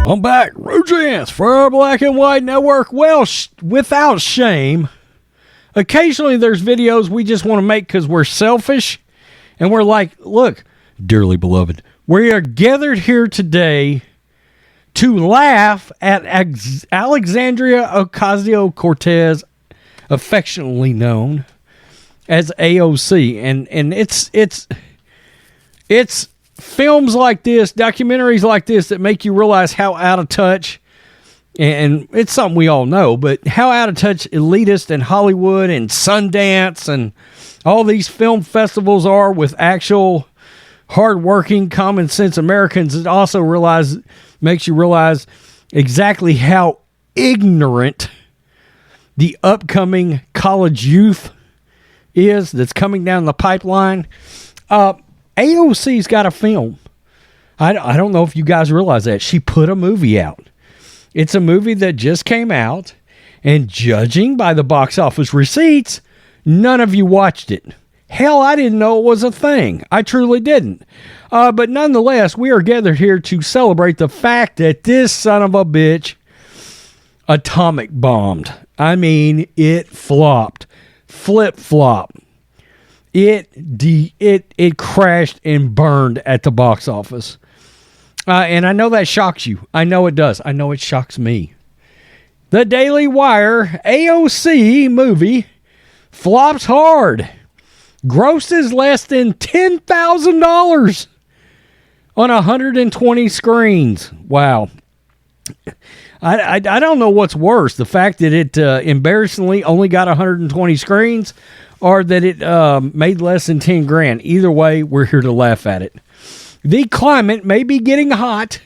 I'm back. Rogance for our Black and White Network. Well, without shame, occasionally there's videos we just want to make because we're selfish. And we're like, look, dearly beloved, we are gathered here today to laugh at Alexandria Ocasio-Cortez, affectionately known as AOC. And it's films like this, documentaries like this that make you realize how out of touch, and it's something we all know, but how out of touch elitist and Hollywood and Sundance and all these film festivals are with actual hardworking, common sense Americans. It also makes you realize exactly how ignorant the upcoming college youth is that's coming down the pipeline. AOC's got a film. I don't know if you guys realize that. She put a movie out. It's a movie that just came out, and judging by the box office receipts, none of you watched it. Hell, I didn't know it was a thing. I truly didn't. But nonetheless, we are gathered here to celebrate the fact that this son of a bitch atomic bombed. I mean, it flopped. Flip-flop. It crashed and burned at the box office. And I know that shocks you. I know it does. I know it shocks me. The Daily Wire AOC movie flops hard. Grosses less than $10,000 on 120 screens. Wow. I don't know what's worse, the fact that it embarrassingly only got 120 screens, or that it made less than 10 grand. Either way, we're here to laugh at it. The climate may be getting hot,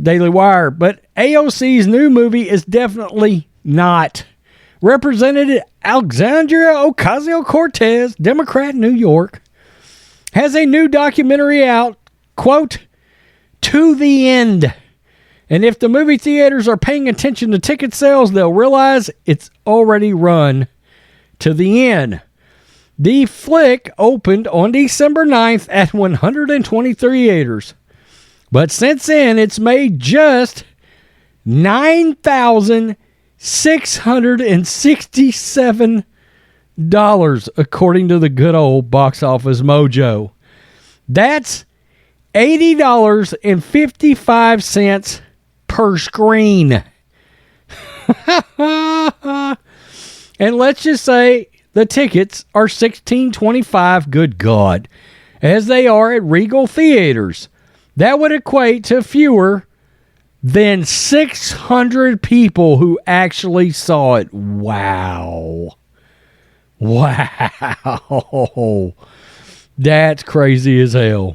Daily Wire, but AOC's new movie is definitely not. Representative Alexandria Ocasio-Cortez, Democrat, New York, has a new documentary out, quote, To the End. And if the movie theaters are paying attention to ticket sales, they'll realize it's already run to the end. The flick opened on December 9th at 120 theaters. But since then, it's made just $9,667, according to the good old Box Office Mojo. That's $80.55 per screen. And let's just say the tickets are $16.25, good God, as they are at Regal Theaters. That would equate to fewer than 600 people who actually saw it. Wow. Wow. That's crazy as hell.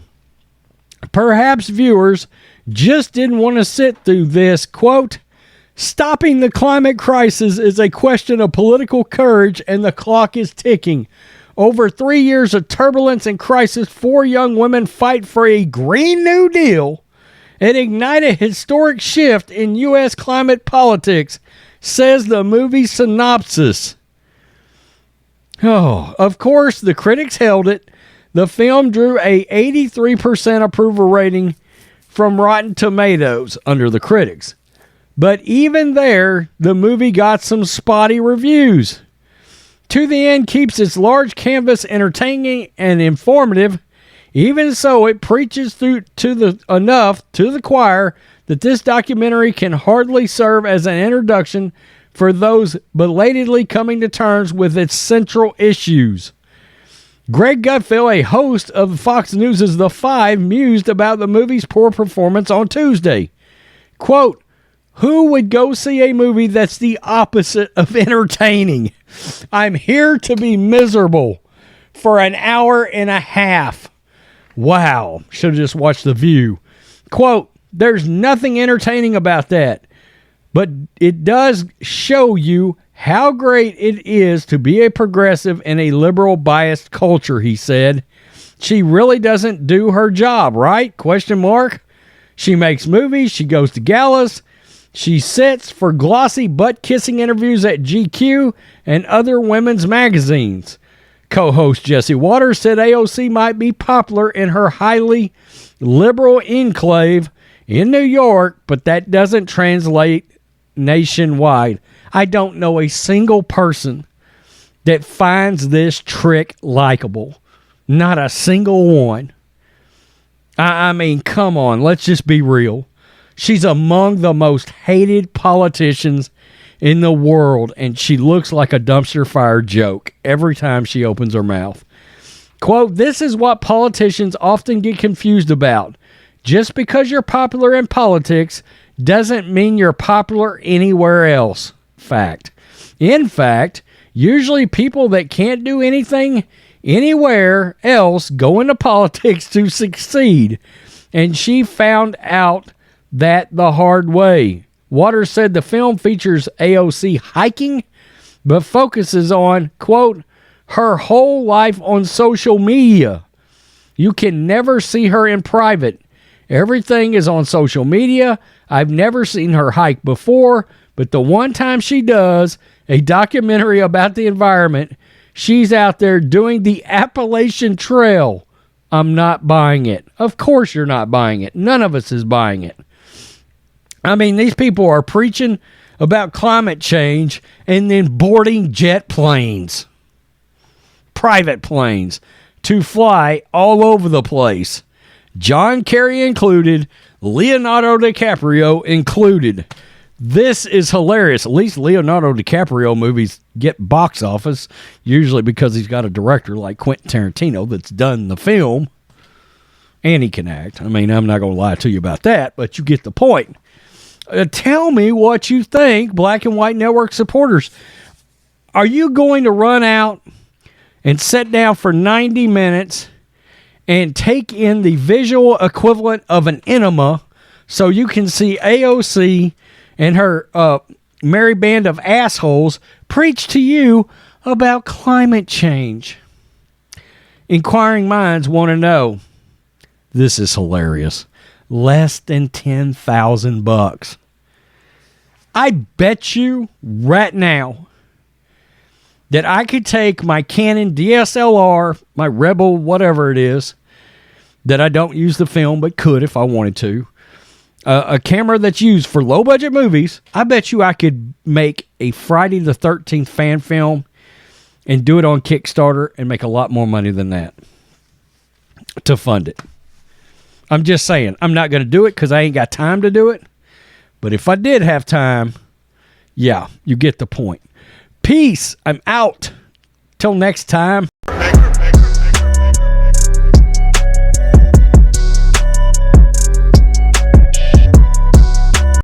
Perhaps viewers just didn't want to sit through this, quote, stopping the climate crisis is a question of political courage, and the clock is ticking. Over 3 years of turbulence and crisis, 4 young women fight for a Green New Deal and ignite a historic shift in U.S. climate politics, says the movie synopsis. Oh, of course, the critics held it. The film drew a 83% approval rating from Rotten Tomatoes under the critics. But even there, the movie got some spotty reviews. To the End keeps its large canvas entertaining and informative. Even so, it preaches enough to the choir that this documentary can hardly serve as an introduction for those belatedly coming to terms with its central issues. Greg Gutfeld, a host of Fox News' The Five, mused about the movie's poor performance on Tuesday. Quote, who would go see a movie that's the opposite of entertaining? I'm here to be miserable for an hour and a half. Wow. Should have just watched The View. Quote, there's nothing entertaining about that, but it does show you how great it is to be a progressive in a liberal biased culture, he said. She really doesn't do her job, right? Question mark. She makes movies. She goes to galas. She sits for glossy butt-kissing interviews at GQ and other women's magazines. Co-host Jesse Waters said AOC might be popular in her highly liberal enclave in New York, but that doesn't translate nationwide. I don't know a single person that finds this trick likable. Not a single one. I mean, come on, let's just be real. She's among the most hated politicians in the world, and she looks like a dumpster fire joke every time she opens her mouth. Quote, "This is what politicians often get confused about. Just because you're popular in politics doesn't mean you're popular anywhere else." Fact. In fact, usually people that can't do anything anywhere else go into politics to succeed. And she found out that the hard way. Waters said the film features AOC hiking, but focuses on, quote, her whole life on social media. You can never see her in private. Everything is on social media. I've never seen her hike before, but the one time she does a documentary about the environment, she's out there doing the Appalachian Trail. I'm not buying it. Of course you're not buying it. None of us is buying it. I mean, these people are preaching about climate change and then boarding jet planes, private planes, to fly all over the place. John Kerry included, Leonardo DiCaprio included. This is hilarious. At least Leonardo DiCaprio movies get box office, usually because he's got a director like Quentin Tarantino that's done the film. And he can act. I mean, I'm not going to lie to you about that, but you get the point. Tell me what you think, Black and White Network supporters. Are you going to run out and sit down for 90 minutes and take in the visual equivalent of an enema so you can see AOC and her merry band of assholes preach to you about climate change? Inquiring minds want to know. This is hilarious. Less than $10,000. I bet you right now that I could take my Canon DSLR, my Rebel, whatever it is, that I don't use the film but could if I wanted to, a camera that's used for low-budget movies. I bet you I could make a Friday the 13th fan film and do it on Kickstarter and make a lot more money than that to fund it. I'm just saying, I'm not going to do it because I ain't got time to do it. But if I did have time, yeah, you get the point. Peace. I'm out. Till next time.